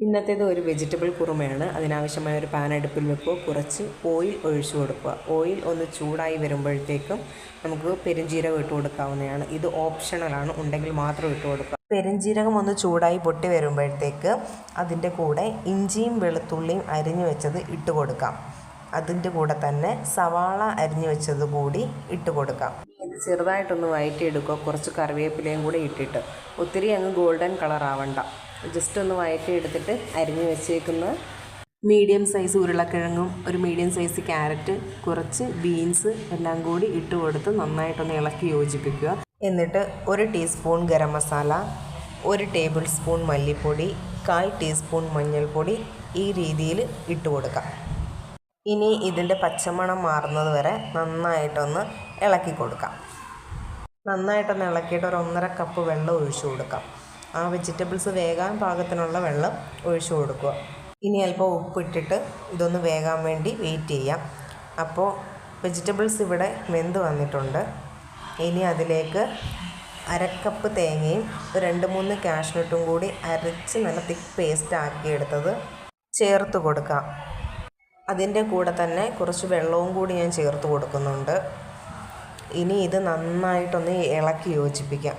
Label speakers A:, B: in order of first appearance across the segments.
A: ഇന്നത്തേത് ഒരു വെജിറ്റബിൾ കുറുമയാണ്. അതിനാവശ്യമായ ഒരു പാൻ അടുപ്പിൽ വെക്കുക, കുറച്ച് ഓയിൽ ഒഴിച്ചു കൊടുക്കുക. ഓയിൽ ഒന്ന് ചൂടായി വരുമ്പോഴത്തേക്കും നമുക്ക് പെരുംജീരകം ഇട്ട് കൊടുക്കാവുന്നതാണ്. ഇത് ഓപ്ഷണലാണ്, ഉണ്ടെങ്കിൽ മാത്രം ഇട്ട് കൊടുക്കുക. പെരുംജീരകം ഒന്ന് ചൂടായി പൊട്ടി വരുമ്പോഴത്തേക്ക് അതിൻ്റെ കൂടെ ഇഞ്ചിയും വെളുത്തുള്ളിയും അരിഞ്ഞു വെച്ചത് ഇട്ട് കൊടുക്കാം. അതിൻ്റെ കൂടെ തന്നെ സവാള അരിഞ്ഞു വെച്ചത് കൂടി ഇട്ട് കൊടുക്കാം. ഇത് ചെറുതായിട്ടൊന്ന് വഴറ്റിയെടുക്കുക, കുറച്ച് കറിവേപ്പിലയും കൂടി ഇട്ടിട്ട്. ഒത്തിരി അങ്ങ് ഗോൾഡൻ കളർ ആവണ്ട, ജസ്റ്റ് ഒന്ന് വഴറ്റിയെടുത്തിട്ട് അരിഞ്ഞു വെച്ചേക്കുന്ന മീഡിയം സൈസ് ഉരുളക്കിഴങ്ങും ഒരു മീഡിയം സൈസ് ക്യാരറ്റ്, കുറച്ച് ബീൻസ് എല്ലാം കൂടി ഇട്ട് കൊടുത്ത് നന്നായിട്ടൊന്ന് ഇളക്കി യോജിപ്പിക്കുക. എന്നിട്ട് 1 teaspoon garam masala, 1 table spoon മല്ലിപ്പൊടി, 1/4 ടീസ്പൂൺ മഞ്ഞൾപ്പൊടി ഈ രീതിയിൽ ഇട്ട് കൊടുക്കാം. ഇനി ഇതിൻ്റെ പച്ചമണം മാറുന്നത് വരെ നന്നായിട്ടൊന്ന് ഇളക്കി കൊടുക്കാം. നന്നായിട്ടൊന്ന് ഇളക്കിയിട്ട് ഒരു 1.5 കപ്പ് വെള്ളം ഒഴിച്ചു കൊടുക്കാം. ആ വെജിറ്റബിൾസ് വേകാൻ പാകത്തിനുള്ള വെള്ളം ഒഴിച്ചു കൊടുക്കുക. ഇനി അല്പം ഉപ്പിട്ടിട്ട് ഇതൊന്ന് വേകാൻ വേണ്ടി വെയിറ്റ് ചെയ്യാം. അപ്പോൾ വെജിറ്റബിൾസ് ഇവിടെ വെന്ത് വന്നിട്ടുണ്ട്. ഇനി അതിലേക്ക് 1/2 കപ്പ് തേങ്ങയും 2-3 കാഷ്നട്ടും കൂടി അരച്ച് നല്ല തിക്ക് പേസ്റ്റ് ആക്കിയെടുത്തത് ചേർത്ത് കൊടുക്കാം. അതിൻ്റെ കൂടെ തന്നെ കുറച്ച് വെള്ളവും കൂടി ഞാൻ ചേർത്ത് കൊടുക്കുന്നുണ്ട്. ഇനി ഇത് നന്നായിട്ടൊന്ന് ഇളക്കി യോജിപ്പിക്കാം.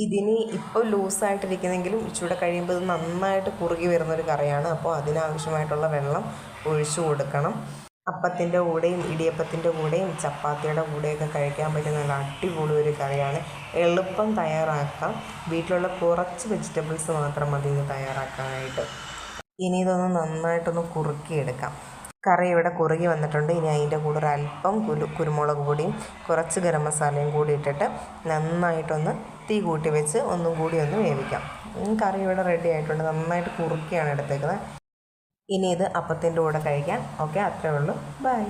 A: ഇതിന് ഇപ്പോൾ ലൂസായിട്ടിരിക്കുന്നെങ്കിലും ഇച്ചിരി കഴിയുമ്പോൾ ഇത് നന്നായിട്ട് കുറുകി വരുന്നൊരു കറിയാണ്. അപ്പോൾ അതിനാവശ്യമായിട്ടുള്ള വെള്ളം ഒഴിച്ചു കൊടുക്കണം. അപ്പത്തിൻ്റെ കൂടെയും ഇടിയപ്പത്തിൻ്റെ കൂടെയും ചപ്പാത്തിയുടെ കൂടെയൊക്കെ കഴിക്കാൻ പറ്റിയ നല്ല അടിപൊളി ഒരു കറിയാണ്. എളുപ്പം തയ്യാറാക്കാം. വീട്ടിലുള്ള കുറച്ച് വെജിറ്റബിൾസ് മാത്രം മതി ഇത് തയ്യാറാക്കാനായിട്ട്. ഇനി ഇതൊന്ന് നന്നായിട്ടൊന്ന് കുറുക്കിയെടുക്കാം. കറി ഇവിടെ കുറുകി വന്നിട്ടുണ്ട്. ഇനി അതിൻ്റെ കൂടെ ഒരു അല്പം കുരുമുളക് പൊടിയും കുറച്ച് ഗരം മസാലയും കൂടി ഇട്ടിട്ട് നന്നായിട്ടൊന്ന് തീ കൂട്ടി വെച്ച് ഒന്നും കൂടി ഒന്ന് വേവിക്കാം. കറി ഇവിടെ റെഡി ആയിട്ടുണ്ട്. നന്നായിട്ട് കുറുക്കിയാണ് എടുത്തേക്കുന്നത്. ഇനി ഇത് അപ്പത്തിൻ്റെ കൂടെ കഴിക്കാം. ഓക്കെ, അത്രേ ഉള്ളൂ. ബൈ.